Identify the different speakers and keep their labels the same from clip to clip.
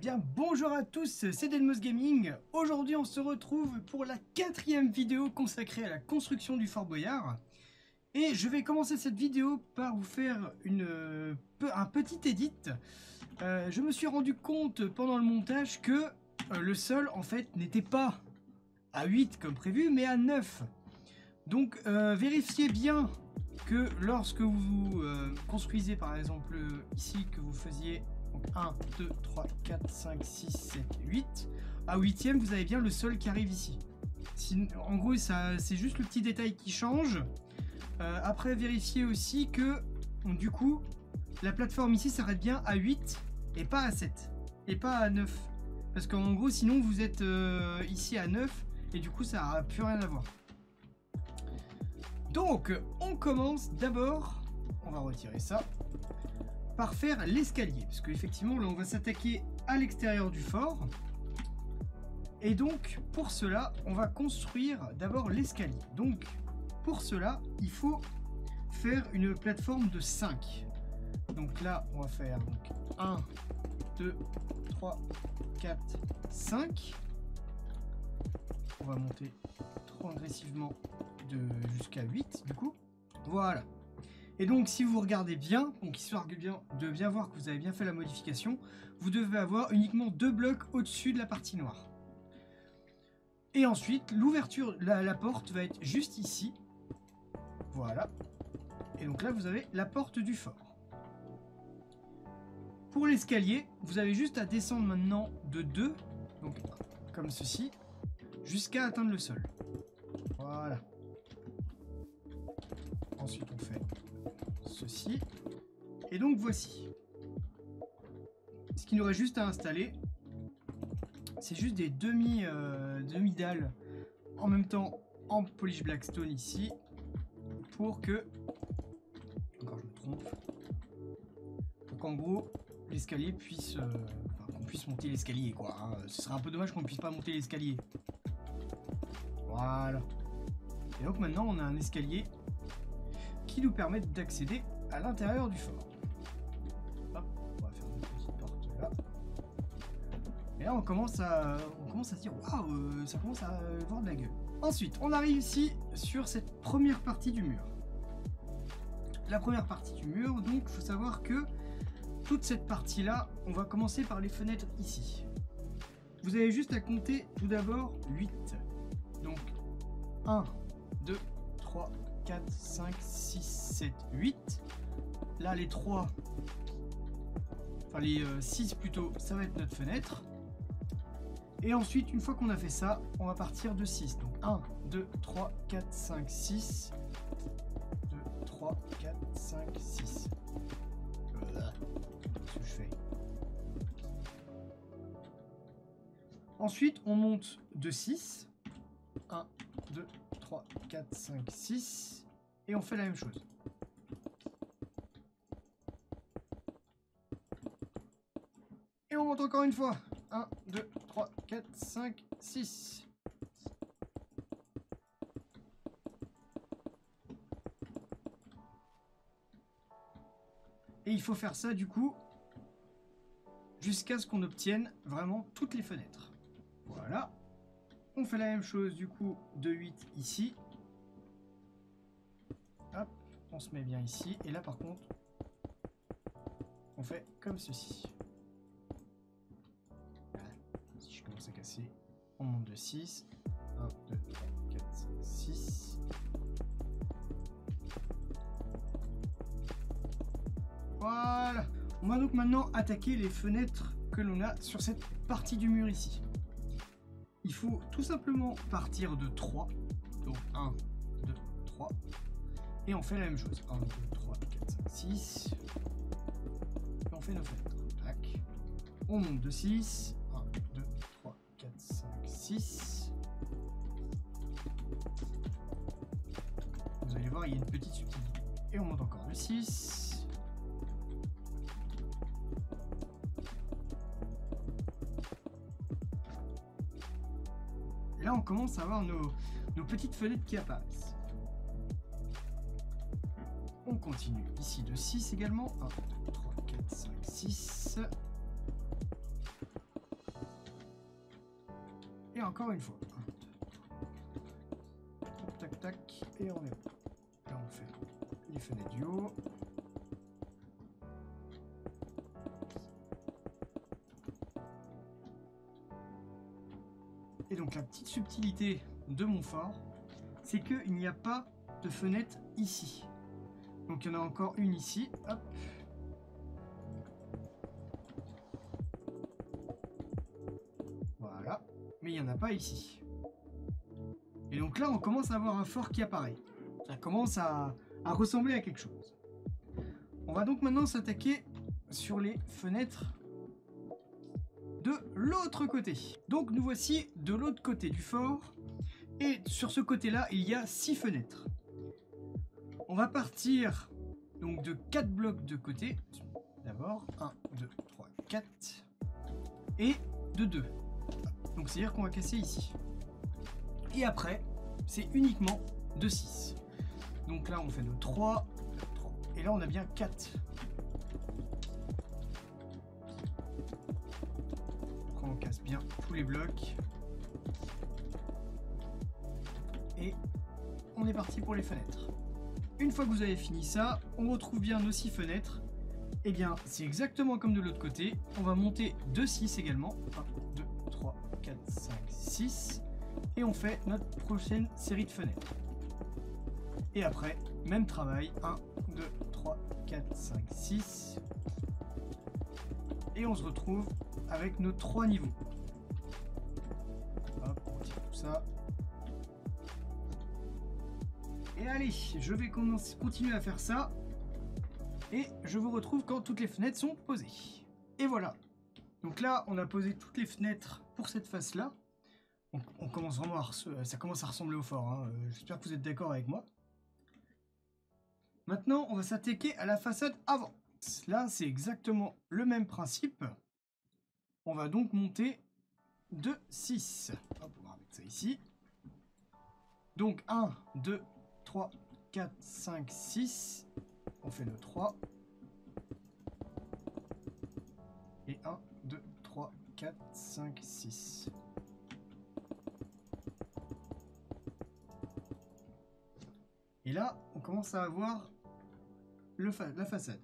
Speaker 1: bien bonjour à tous, c'est Delmos Gaming. Aujourd'hui on se retrouve pour la 4e vidéo consacrée à la construction du Fort Boyard. Et je vais commencer cette vidéo par vous faire un petit edit. Je me suis rendu compte pendant le montage que le sol en fait n'était pas à 8 comme prévu mais à 9. Donc vérifiez bien que lorsque vous construisez par exemple ici que vous faisiez donc 1, 2, 3, 4, 5, 6, 7, 8. À 8e, vous avez bien le sol qui arrive ici. En gros, c'est juste le petit détail qui change. Après, vérifiez aussi que, du coup, la plateforme ici s'arrête bien à 8 et pas à 7. Et pas à 9. Parce qu'en gros, sinon, vous êtes ici à 9 et du coup, ça n'a plus rien à voir. Donc, on commence d'abord, on va retirer ça, par faire l'escalier, parce qu'effectivement là on va s'attaquer à l'extérieur du fort, et donc pour cela on va construire d'abord l'escalier. Donc pour cela il faut faire une plateforme de 5. Donc là on va faire donc 1, 2, 3, 4, 5. On va monter progressivement jusqu'à 8 du coup. Voilà. Et donc si vous regardez bien, donc histoire de bien voir que vous avez bien fait la modification, vous devez avoir uniquement 2 blocs au-dessus de la partie noire. Et ensuite l'ouverture, la porte va être juste ici. Voilà. Et donc là vous avez la porte du fort. Pour l'escalier, vous avez juste à descendre maintenant de 2, donc comme ceci, jusqu'à atteindre le sol. Voilà. Ensuite on fait ceci, et donc voici ce qu'il nous reste juste à installer. C'est juste des demi-dalles en même temps en polish blackstone ici pour que, encore je me trompe, pour qu'en gros l'escalier puisse qu'on puisse monter l'escalier quoi, hein. Ce serait un peu dommage qu'on ne puisse pas monter l'escalier. Voilà. Et donc maintenant on a un escalier qui nous permettent d'accéder à l'intérieur du fort. Hop, on va faire une petite porte là. Et là on commence à se dire waouh, ça commence à avoir de la gueule. Ensuite, on arrive ici sur cette première partie du mur. La première partie du mur, donc il faut savoir que toute cette partie là, on va commencer par les fenêtres ici. Vous avez juste à compter tout d'abord 8. Donc 1, 2, 3, 4, 5, 6, 7, 8. Là, les 3, enfin les 6 plutôt, ça va être notre fenêtre. Et ensuite, une fois qu'on a fait ça, on va partir de 6. Donc 1, 2, 3, 4, 5, 6. 2, 3, 4, 5, 6. Qu'est-ce que je fais? Ensuite, on monte de 6. 1, 2, 3, 4, 5, 6. Et on fait la même chose. Et on monte encore une fois. 1, 2, 3, 4, 5, 6. Et il faut faire ça du coup jusqu'à ce qu'on obtienne vraiment toutes les fenêtres. Voilà. On fait la même chose du coup de 8 ici. Hop, on se met bien ici. Et là par contre, on fait comme ceci. Voilà. Si je commence à casser, on monte de 6. 1, 2, 3, 4, 5, 6. Voilà. On va donc maintenant attaquer les fenêtres que l'on a sur cette partie du mur ici. Il faut tout simplement partir de 3. Donc 1, 2, 3. Et on fait la même chose. 1, 2, 3, 4, 5, 6. Et on fait nos fenêtres. Tac. On monte de 6. 1, 2, 3, 4, 5, 6. Vous allez voir, il y a une petite subtilité. Et on monte encore de 6. Là, on commence à avoir nos petites fenêtres qui apparaissent. On continue ici de 6 également. 1, 2, 3, 4, 5, 6. encore une fois. Tac, tac, et on est bon. Là, on fait les fenêtres du haut. Et donc, la petite subtilité de mon fort, c'est qu'il n'y a pas de fenêtre ici. Donc, il y en a encore une ici. Hop. Voilà. Mais il n'y en a pas ici. Et donc là, on commence à avoir un fort qui apparaît. Ça commence à ressembler à quelque chose. On va donc maintenant s'attaquer sur les fenêtres de l'autre côté. Donc nous voici de l'autre côté du fort. Et sur ce côté-là, il y a 6 fenêtres. On va partir donc de 4 blocs de côté. D'abord, 1, 2, 3, 4. Et de 2. Donc c'est-à-dire qu'on va casser ici. Et après, c'est uniquement de 6. Donc là, on fait nos 3. Et là, on a bien 4. Après, on casse bien tous les blocs. Et on est parti pour les fenêtres. Une fois que vous avez fini ça, on retrouve bien nos 6 fenêtres. Et bien, c'est exactement comme de l'autre côté. On va monter de 6 également. 1, 2, 3, 4, 5, 6. Et on fait notre prochaine série de fenêtres. Et après, même travail. 1, 2, 3, 4, 5, 6. Et on se retrouve avec nos 3 niveaux. Hop, on retire tout ça. Et allez, je vais continuer à faire ça. Et je vous retrouve quand toutes les fenêtres sont posées. Et voilà. Donc là, on a posé toutes les fenêtres pour cette face-là. On commence vraiment ça commence à ressembler au fort. Hein. J'espère que vous êtes d'accord avec moi. Maintenant, on va s'attaquer à la façade avant. Là, c'est exactement le même principe. On va donc monter de 6. Hop, on va remettre ça ici. Donc 1, 2, 3, 4, 5, 6. On fait le 3. Et 1, 2, 3, 4, 5, 6. Et là, on commence à avoir la façade.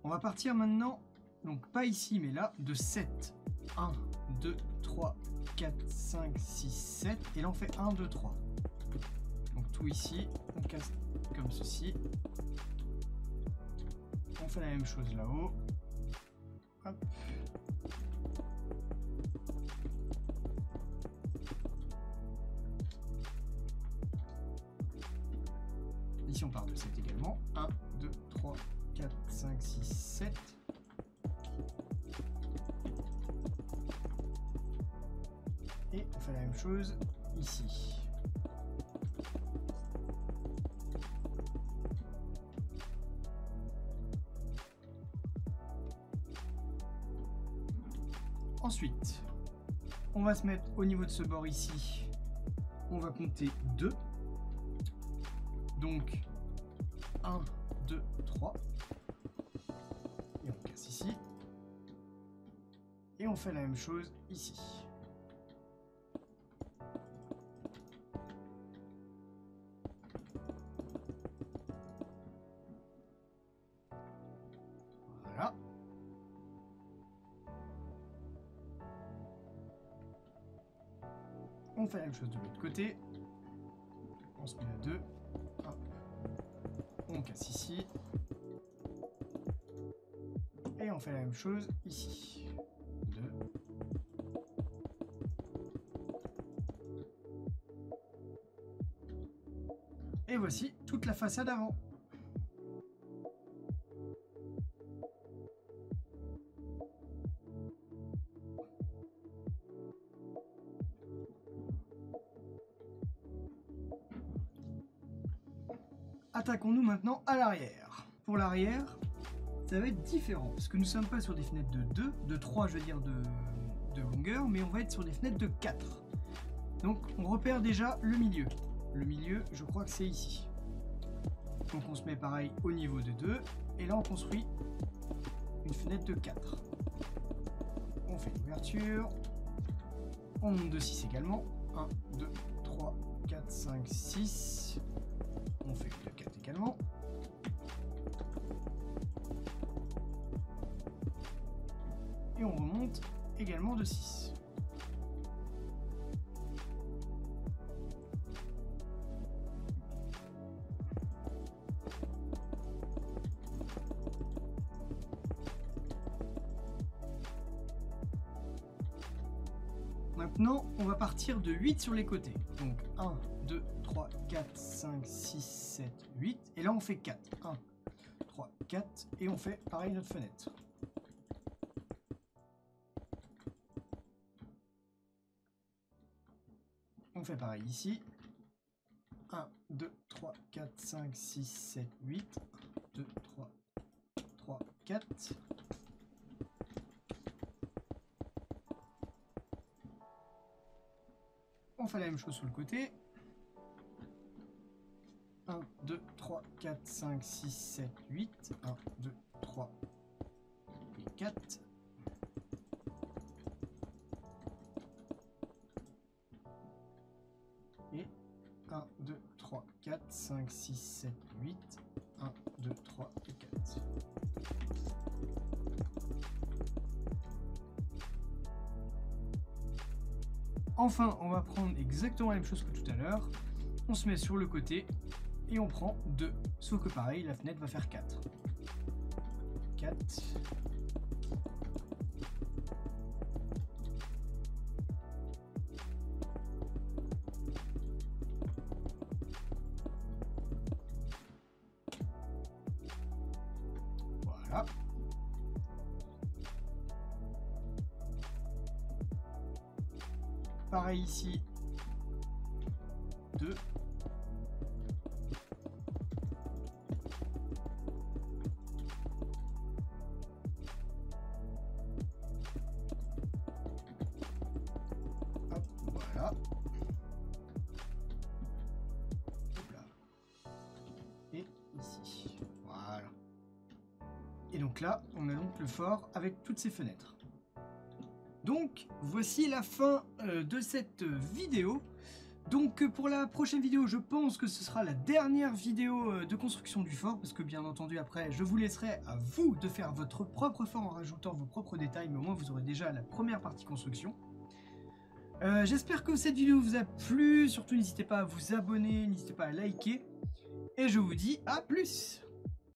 Speaker 1: On va partir maintenant, donc pas ici, mais là, de 7. 1, 2, 3, 4, 5, 6, 7. Et là, on fait 1, 2, 3. Donc tout ici, on casse comme ceci. On fait la même chose là-haut. Hop. Ici, on part de 7 également. 1, 2, 3, 4, 5, 6, 7. Et on fait la même chose ici. Ensuite, on va se mettre au niveau de ce bord ici. On va compter 2. Donc 1, 2, 3. Et on casse ici. Et on fait la même chose ici. Voilà. On fait la même chose de l'autre côté. On se met à 2. Hop. On casse ici. Et on fait la même chose ici. 2. Et voici toute la façade avant. Attaquons-nous maintenant à l'arrière. Pour l'arrière, ça va être différent, parce que nous ne sommes pas sur des fenêtres de 2, de 3 je veux dire de longueur, mais on va être sur des fenêtres de 4. Donc on repère déjà le milieu. Le milieu, je crois que c'est ici. Donc on se met pareil au niveau de 2, et là on construit une fenêtre de 4. On fait l'ouverture, On monte de 6 également. 1, 2, 3, 4, 5, 6. On fait de 4 également. Et on remonte également de 6. Maintenant, on va partir de 8 sur les côtés. Donc 1, 2, 3, 4, 5, 6, 7, 8. Et là, on fait 4. 1, 3, 4. Et on fait pareil notre fenêtre. On fait pareil ici. 1, 2, 3, 4, 5, 6, 7, 8. 1, 2, 3, 3, 4. On fait la même chose sur le côté. 1, 2, 3, 4, 5, 6, 7, 8. 1, 2, 3 et 4. Et 1, 2, 3, 4, 5, 6, 7, 8. 1, 2, 3 et 4. Enfin, on va prendre exactement la même chose que tout à l'heure. On se met sur le côté et on prend 2. Sauf que pareil, la fenêtre va faire 4. 4. Voilà. Pareil ici, 2. Hop, voilà. Hop là. Et ici. Voilà. Et donc là, on a donc le fort avec toutes ces fenêtres. Donc, voici la fin de cette vidéo. Donc, pour la prochaine vidéo, je pense que ce sera la dernière vidéo de construction du fort, parce que bien entendu, après, je vous laisserai à vous de faire votre propre fort en rajoutant vos propres détails, mais au moins, vous aurez déjà la première partie construction. J'espère que cette vidéo vous a plu, surtout n'hésitez pas à vous abonner, n'hésitez pas à liker, et je vous dis à plus!